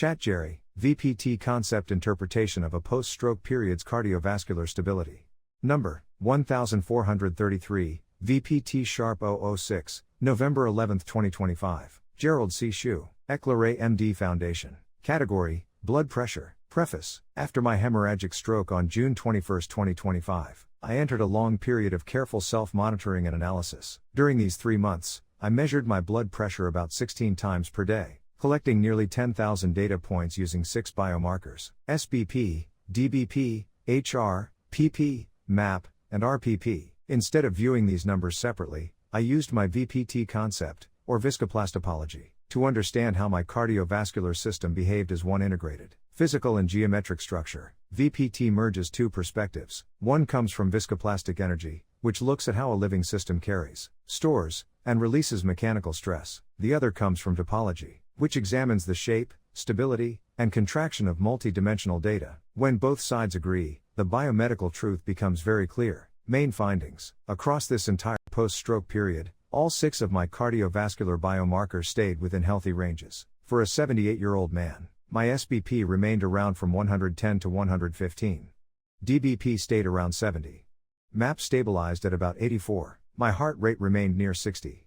ChatGerry VPT Concept Interpretation of a Post-Stroke Period's Cardiovascular Stability. Number 1433, VPT Sharp 006, November 11, 2025. Gerald C. EclaireMD Foundation. Category: Blood Pressure. Preface: After my hemorrhagic stroke on June 21, 2025, I entered a long period of careful self-monitoring and analysis. During these 3 months, I measured my blood pressure about 16 times per day, collecting nearly 10,000 data points using 6 biomarkers: SBP, DBP, HR, PP, MAP, and RPP. Instead of viewing these numbers separately, I used my VPT concept, or viscoplastopology, to understand how my cardiovascular system behaved as one integrated, physical and geometric structure. VPT merges 2 perspectives. One comes from viscoplastic energy, which looks at how a living system carries, stores, and releases mechanical stress. The other comes from topology, which examines the shape, stability, and contraction of multi-dimensional data. When both sides agree, the biomedical truth becomes very clear. Main findings: across this entire post-stroke period, all 6 of my cardiovascular biomarkers stayed within healthy ranges. For a 78-year-old man, my SBP remained around from 110 to 115. DBP stayed around 70. MAP stabilized at about 84. My heart rate remained near 60.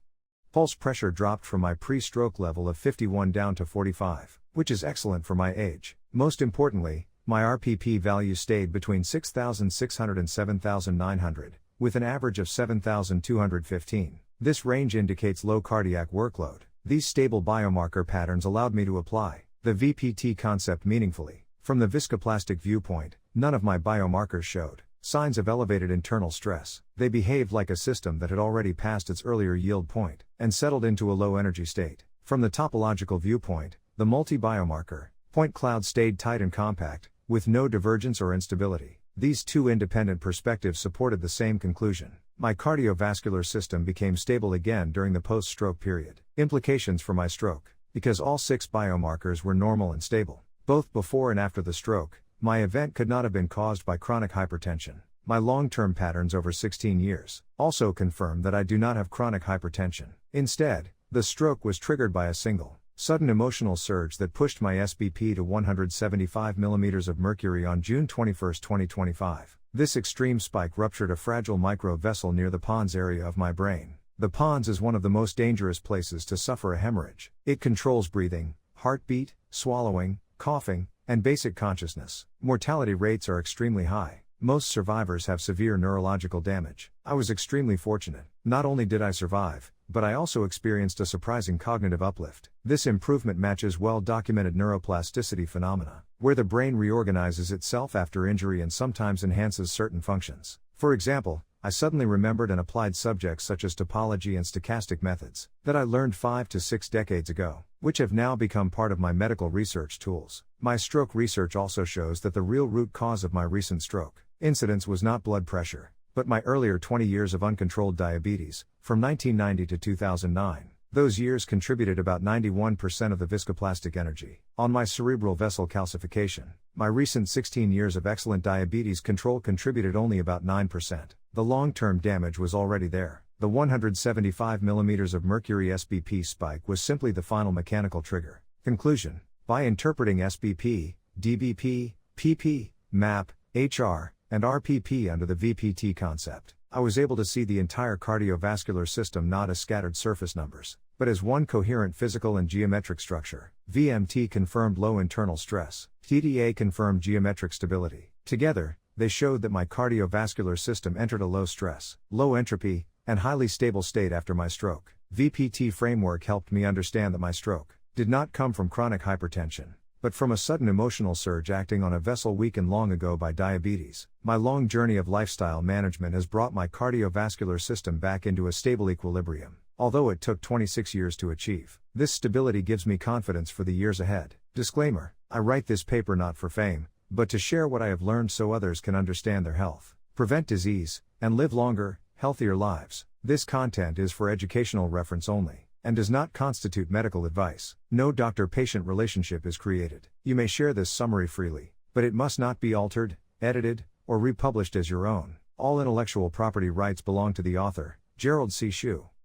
Pulse pressure dropped from my pre-stroke level of 51 down to 45, which is excellent for my age. Most importantly, my RPP value stayed between 6,600 and 7,900, with an average of 7,215. This range indicates low cardiac workload. These stable biomarker patterns allowed me to apply the VPT concept meaningfully. From the viscoplastic viewpoint, none of my biomarkers showed signs of elevated internal stress. They behaved like a system that had already passed its earlier yield point and settled into a low energy state. From the topological viewpoint, the multi-biomarker point cloud stayed tight and compact, with no divergence or instability. These 2 independent perspectives supported the same conclusion. My cardiovascular system became stable again during the post-stroke period. Implications for my stroke: because all 6 biomarkers were normal and stable, both before and after the stroke, my event could not have been caused by chronic hypertension. My long-term patterns over 16 years also confirm that I do not have chronic hypertension. Instead, the stroke was triggered by a single, sudden emotional surge that pushed my SBP to 175 mm of mercury on June 21, 2025. This extreme spike ruptured a fragile micro-vessel near the pons area of my brain. The pons is one of the most dangerous places to suffer a hemorrhage. It controls breathing, heartbeat, swallowing, coughing, and basic consciousness. Mortality rates are extremely high. Most survivors have severe neurological damage. I was extremely fortunate. Not only did I survive, but I also experienced a surprising cognitive uplift. This improvement matches well-documented neuroplasticity phenomena, where the brain reorganizes itself after injury and sometimes enhances certain functions. For example, I suddenly remembered and applied subjects such as topology and stochastic methods that I learned 5 to 6 decades ago, which have now become part of my medical research tools. My stroke research also shows that the real root cause of my recent stroke incidence was not blood pressure, but my earlier 20 years of uncontrolled diabetes, from 1990 to 2009. Those years contributed about 91% of the viscoplastic energy on my cerebral vessel calcification. My recent 16 years of excellent diabetes control contributed only about 9%. The long-term damage was already there. The 175 mm of mercury SBP spike was simply the final mechanical trigger. Conclusion: by interpreting SBP, DBP, PP, MAP, HR, and RPP under the VPT concept, I was able to see the entire cardiovascular system not as scattered surface numbers, but as one coherent physical and geometric structure. VMT confirmed low internal stress. TDA confirmed geometric stability. Together, they showed that my cardiovascular system entered a low stress, low entropy, and highly stable state after my stroke. VPT framework helped me understand that my stroke did not come from chronic hypertension, but from a sudden emotional surge acting on a vessel weakened long ago by diabetes. My long journey of lifestyle management has brought my cardiovascular system back into a stable equilibrium, although it took 26 years to achieve. This stability gives me confidence for the years ahead. Disclaimer: I write this paper not for fame, but to share what I have learned so others can understand their health, prevent disease, and live longer, healthier lives. This content is for educational reference only, and does not constitute medical advice. No doctor-patient relationship is created. You may share this summary freely, but it must not be altered, edited, or republished as your own. All intellectual property rights belong to the author, Gerald C.